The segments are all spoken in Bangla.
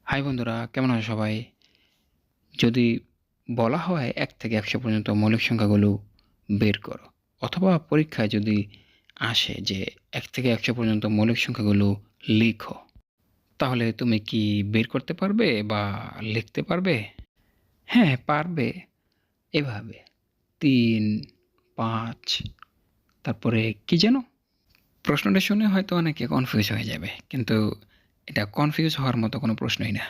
হাই বন্ধুরা, কেমন আছো সবাই? যদি বলা হয় ১ থেকে ১০০ পর্যন্ত মৌলিক সংখ্যাগুলো বের করো, অথবা পরীক্ষায় যদি আসে যে ১ থেকে ১০০ পর্যন্ত মৌলিক সংখ্যাগুলো লিখো, তাহলে তুমি কি বের করতে পারবে বা লিখতে পারবে? হ্যাঁ, পারবে। এভাবে ৩, ৫, তারপরে কি যেন? প্রশ্নটা শুনে হয়তো অনেকে কনফিউজ হয়ে যাবে। কিন্তু এটা কনফিউজ হওয়ার মতো কোনো প্রশ্নই না।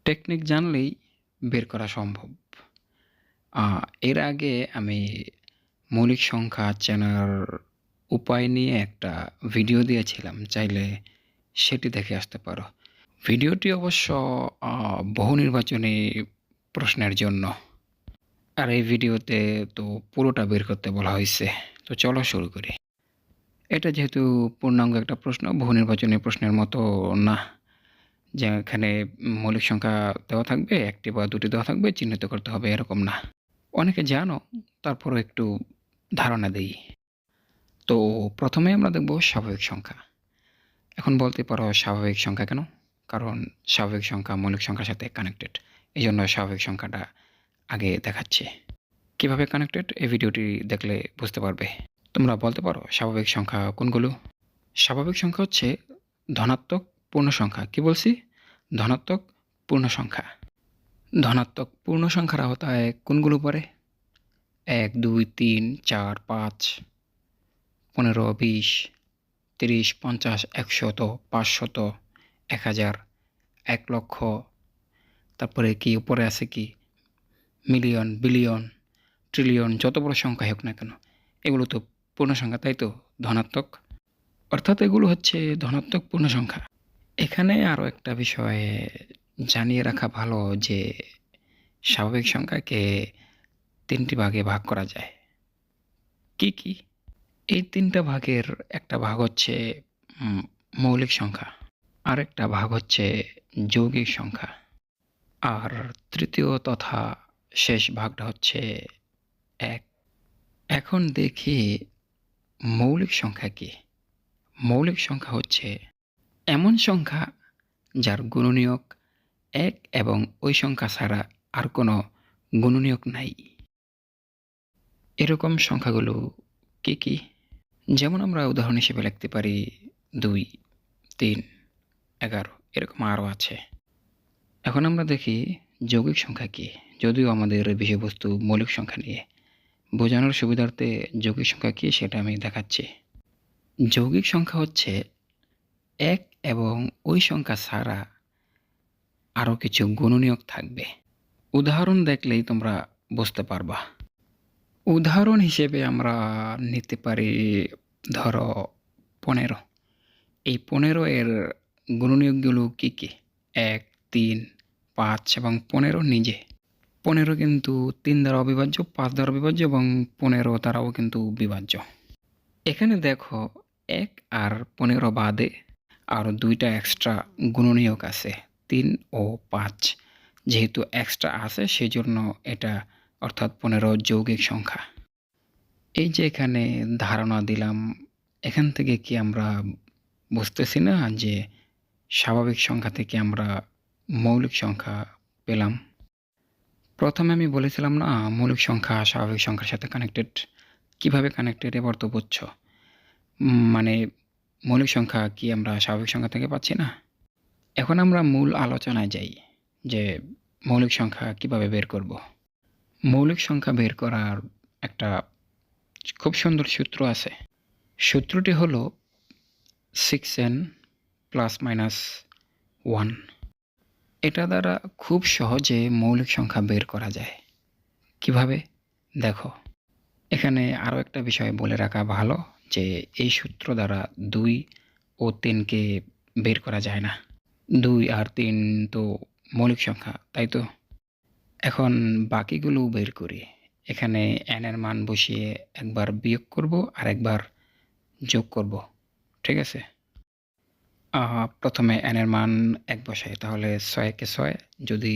টেকনিক জানলেই বের করা সম্ভব। আ এর আগে আমি মৌলিক সংখ্যা চেনার উপায় নিয়ে একটা ভিডিও দিয়েছিলাম। চাইলে সেটি দেখে আসতে পারো। ভিডিওটি অবশ্য আ বহু নির্বাচনী প্রশ্নের জন্য। আর এই ভিডিওতে তো পুরোটা বের করতে বলা হইছে। তো চলো শুরু করি। এটা যেহেতু পূর্ণাঙ্গ একটা প্রশ্ন, বহু নির্বাচনী প্রশ্নের মতো না। যেখানে মৌলিক সংখ্যা দেওয়া থাকবে, ১ টি বা ২ টি দেওয়া থাকবে, চিহ্নিত করতে হবে এরকম না। অনেকে জানো, তারপরও একটু ধারণা দেই। তো ১ম এ আমরা দেখব স্বাভাবিক সংখ্যা। এখন বলতে পারো স্বাভাবিক সংখ্যা কেন? কারণ স্বাভাবিক সংখ্যা মৌলিক সংখ্যার সাথে কানেক্টেড। এজন্য স্বাভাবিক সংখ্যাটা আগে দেখাচ্ছি। কিভাবে কানেক্টেড? এই ভিডিওটি দেখলে বুঝতে পারবে। তোমরা বলতে পারো স্বাভাবিক সংখ্যা কোনগুলো? স্বাভাবিক সংখ্যা হচ্ছে ধনাত্মক পূর্ণ সংখ্যা। কি বলছি? ধনাত্মক পূর্ণ সংখ্যা। ধনাত্মক পূর্ণ সংখ্যার আওতায় কোনগুলো পড়ে? ১, ২, ৩, ৪, ৫, ১৫, ২০, ৩০, ৫০, ১০০, ৫০০, ১০০০, ১,০০,০০০, তারপরে কি উপরে আছে কি? মিলিয়ন, বিলিয়ন, ট্রিলিয়ন, যত বড় সংখ্যাই হোক না কেন, এগুলো তো পূর্ণ সংখ্যা, তাই তো? ধনাত্মক। অর্থাৎ এগুলো হচ্ছে ধনাত্মক পূর্ণ সংখ্যা। এখানে আরও একটা বিষয় জানিয়ে রাখা ভালো যে স্বাভাবিক সংখ্যাকে ৩ টি ভাগে ভাগ করা যায়। কি, কি? এই ৩ টা ভাগের একটা ভাগ হচ্ছে উম মৌলিক সংখ্যা, আরেকটা ভাগ হচ্ছে যৌগিক সংখ্যা, আর তৃতীয় তথা শেষ ভাগটা হচ্ছে ১। এখন দেখি মৌলিক সংখ্যা কি? মৌলিক সংখ্যা হচ্ছে এমন সংখ্যা যার গুণনীয়ক ১ এবং ওই সংখ্যা ছাড়া আর কোনো গুণনীয়ক নাই। এরকম সংখ্যাগুলো কি, কি? যেমন আমরা উদাহরণ হিসেবে লিখতে পারি ২, ৩, ১১, এরকম আরও আছে। এখন আমরা দেখি যৌগিক সংখ্যা কি? যদিও আমাদের বিষয়বস্তু মৌলিক সংখ্যা নিয়ে। বোঝানোর সুবিধার্থে যৌগিক সংখ্যা কি সেটা আমি দেখাচ্ছি। যৌগিক সংখ্যা হচ্ছে ১ এবং ওই সংখ্যা ছাড়া আরও কিছু গুণনীয়ক থাকবে। উদাহরণ দেখলেই তোমরা বুঝতে পারবা। উদাহরণ হিসেবে আমরা নিতে পারি ধরো ১৫। এই ১৫ এর গুণনীয়কগুলো কি, কি? ১, ৩, ৫ এবং ১৫ নিজে। ১৫ কিন্তু ৩ দ্বারা অবিভাজ্য, ৫ দ্বারা অবিভাজ্য এবং ১৫ দ্বারাও কিন্তু বিভাজ্য। এখানে দেখো ১ আর ১৫ বাদে আরও ২ টা এক্সট্রা গুণনীয়ক আছে, ৩ ও ৫। যেহেতু এক্সট্রা আছে সেজন্য এটা অর্থাৎ ১৫ যৌগিক সংখ্যা। এই যে এখানে ধারণা দিলাম, এখান থেকে কি আমরা বুঝতেছি না যে স্বাভাবিক সংখ্যা থেকে আমরা মৌলিক সংখ্যা পেলাম? প্রথমে আমি বলেছিলাম না মৌলিক সংখ্যা স্বাভাবিক সংখ্যার সাথে কানেক্টেড। কিভাবে কানেক্টেড এবার তো বুঝছো। মানে মৌলিক সংখ্যা কি আমরা স্বাভাবিক সংখ্যা থেকে পাচ্ছি না? এখন আমরা মূল আলোচনায় যাই যে মৌলিক সংখ্যা কিভাবে বের করব। মৌলিক সংখ্যা বের করার একটা খুব সুন্দর সূত্র আছে। সূত্রটি হলো 6n ± 1। এটা দ্বারা খুব সহজে মৌলিক সংখ্যা বের করা যায়। কিভাবে? দেখো, এখানে আরও একটা বিষয় বলে রাখা ভালো যে এই সূত্র দ্বারা ২ ও ৩ কে বের করা যায় না। ২ আর ৩ তো মৌলিক সংখ্যা, তাই তো? এখন বাকিগুলো বের করি। এখানে n এর মান বসিয়ে একবার বিয়োগ করব আর একবার যোগ করব। ঠিক আছে? প্রথমে n এর মান ১ বসাই, তাহলে ৬ কে ৬, যদি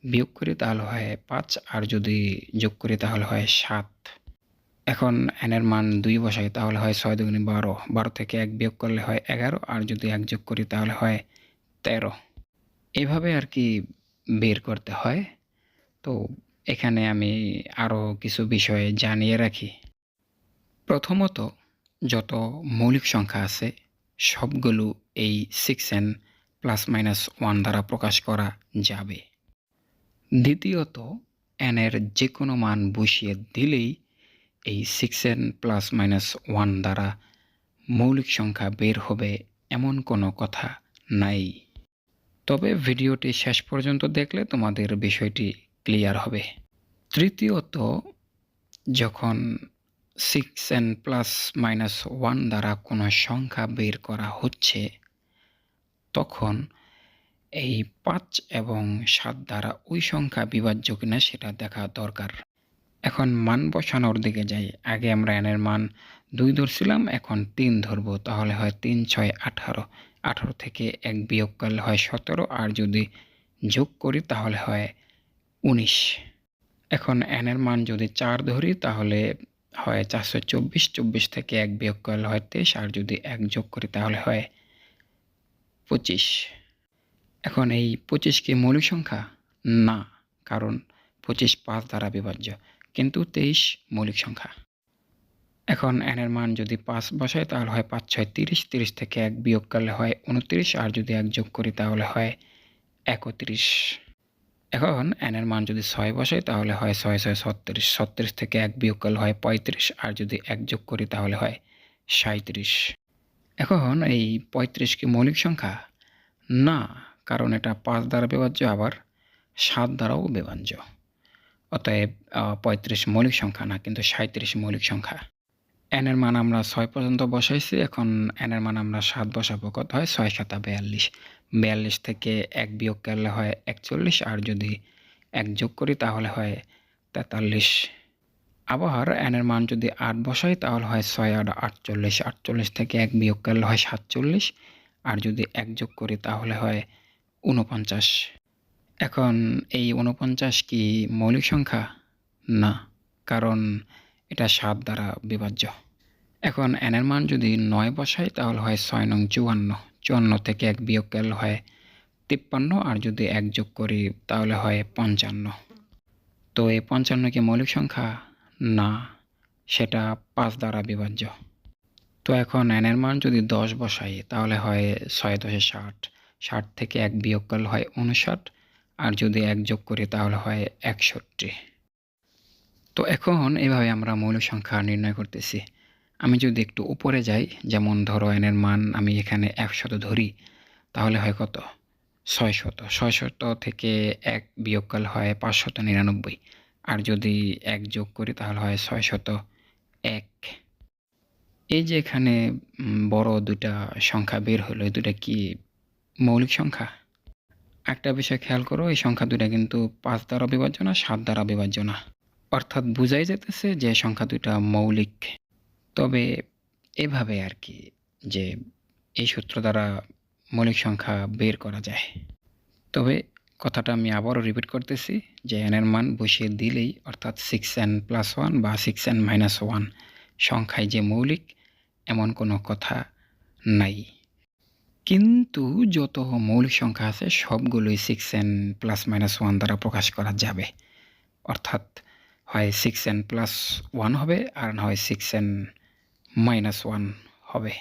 বিয়োগ করি তাহলে হয় ৫ আর যদি যোগ করি তাহলে হয় ৭। এখন n এর মান ২ বসাই, তাহলে হয় ৬ দুগুণে ১২, ১২ থেকে ১ বিয়োগ করলে হয় ১১ আর যদি ১ যোগ করি তাহলে হয় ১৩। এভাবে আর কি বের করতে হয়। তো এখানে আমি আরও কিছু বিষয় জানিয়ে রাখি। প্রথমত, যত মৌলিক সংখ্যা আছে সবগুলো এই 6n +-1 দ্বারা প্রকাশ করা যাবে। দ্বিতীয়ত, n এর যে কোনো মান বসিয়ে দিলেই এই 6n +-1 দ্বারা মৌলিক সংখ্যা বের হবে এমন কোনো কথা নাই। তবে ভিডিওটি শেষ পর্যন্ত দেখলে তোমাদের বিষয়টি ক্লিয়ার হবে। তৃতীয়ত, যখন 6n +-1 দ্বারা কোনো সংখ্যা বের করা হচ্ছে তখন এই 5 এবং 7 দ্বারা ওই সংখ্যা বিভাজ্য কিনা সেটা দেখা দরকার। এখন মান বসানোর দিকে যাই। আগে আমরা n এর মান 2 ধরছিলাম, এখন 3 ধরবো। তাহলে হয় 3 × 6 = 18। 18 থেকে 1 বিয়োগ করলে হয় 17, আর যদি যোগ করি তাহলে হয় 19। এখন n এর মান যদি 4 ধরি তাহলে হয় 424। 24 থেকে 1 বিয়োগ করলে হয় 23, আর যদি 1 যোগ করি তাহলে হয় 25। এখন এই 25 কি মৌলিক সংখ্যা? না, কারণ 25 5 দ্বারা বিভাজ্য, কিন্তু 23 মৌলিক সংখ্যা। এখন n এর মান যদি 5 বসাই তাহলে হয় 5 × 6 = 30। 30 থেকে 1 বিয়োগ করলে হয় 29, আর যদি 1 যোগ করি তাহলে হয় 31। এখন n এর মান যদি 6 বসাই তাহলে হয় 6 × 6 = 36। 36 থেকে 1 বিয়োগ করলে হয় 35, আর যদি 1 যোগ করি তাহলে হয় 37। এখন এই 35 কি মৌলিক সংখ্যা? না, কারণ এটা 5 দ্বারা বিভাজ্য, আবার 7 দ্বারাও বিভাজ্য। অতএব 35 মৌলিক সংখ্যা না, কিন্তু 37 মৌলিক সংখ্যা। n এর মান আমরা 6 পর্যন্ত বসাইছি, এখন n এর মান আমরা 7 বসাবো। কত হয়? 6 × 7 = 42। 42 থেকে 1 বিয়োগ করলে হয় 41, আর যদি 1 যোগ করি তাহলে হয় 43। আবার n এর মান যদি 8 বসাই তাহলে হয় 6 × 8 = 48। 48 থেকে 1 বিয়োগ করলে হয় 47, আর যদি 1 যোগ করি তাহলে হয় 49। এখন এই 49 কি মৌলিক সংখ্যা? না, কারণ এটা 7 দ্বারা বিভাজ্য। এখন n এর মান যদি 9 বসাই তাহলে হয় 6 × 9 = 54। 54 থেকে 1 বিয়োগ করলে হয় 53, আর যদি 1 যোগ করি তাহলে হয় 55। তো এই 55 কি মৌলিক সংখ্যা? না, সেটা 5 দ্বারা বিভাজ্য। তো এখন n এর মান যদি 10 বসাই তাহলে হয় 6 × 10 = 60। 60 থেকে 1 বিয়োগ করলে হয় 59, আর যদি 1 যোগ করি তাহলে হয় 61। তো এখন এভাবে আমরা মৌলিক সংখ্যা নির্ণয় করতেছি। আমি যদি একটু উপরে যাই, যেমন ধরো n এর মান আমি এখানে 100 ধরি, তাহলে হয় কত? 600। 600 থেকে 1 বিয়োগ করলে হয় 599, আর যদি 1 যোগ করি তাহলে হয় 601। এই যে এখানে বড় দুইটা সংখ্যা বের হলো, এই দুইটা কি মৌলিক সংখ্যা? একটা বিষয় খেয়াল করো, এই সংখ্যা দুইটা কিন্তু 5 দ্বারা বিভাজ্য না, 7 দ্বারা বিভাজ্য না। অর্থাৎ বোঝাই যেতেছে যে সংখ্যা দুইটা মৌলিক। তবে এভাবে আর কি, যে এই সূত্র দ্বারা মৌলিক সংখ্যা বের করা যায়। তবে কথাটা আমি আবারও রিপিট করতেছি যে n এর মান বসিয়ে দিলেই, অর্থাৎ 6n +1 বা 6n - 1 সংখ্যায় যে মৌলিক এমন কোনো কথা নাই। কিন্তু যত মৌলিক সংখ্যা আছে সবগুলোই 6n +-1 দ্বারা প্রকাশ করা যাবে। অর্থাৎ হয় 6n +1 হবে, আর না হয় 6n - 1 হবে।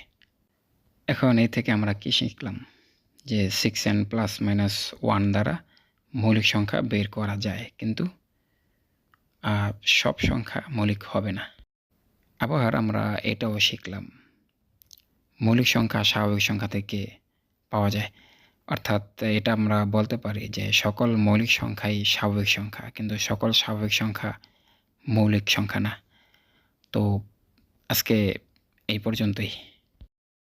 এখন এই থেকে আমরা কি শিখলাম? যে 6n +-1 দ্বারা মৌলিক সংখ্যা বের করা যায়, কিন্তু সব সংখ্যা মৌলিক হবে না। আবার আমরা এটাও শিখলাম, মৌলিক সংখ্যা স্বাভাবিক সংখ্যা থেকে পাওয়া যায়। অর্থাৎ এটা আমরা বলতে পারি যে সকল মৌলিক সংখ্যাই স্বাভাবিক সংখ্যা, কিন্তু সকল স্বাভাবিক সংখ্যা মৌলিক সংখ্যা না। তো আজকে এই পর্যন্তই।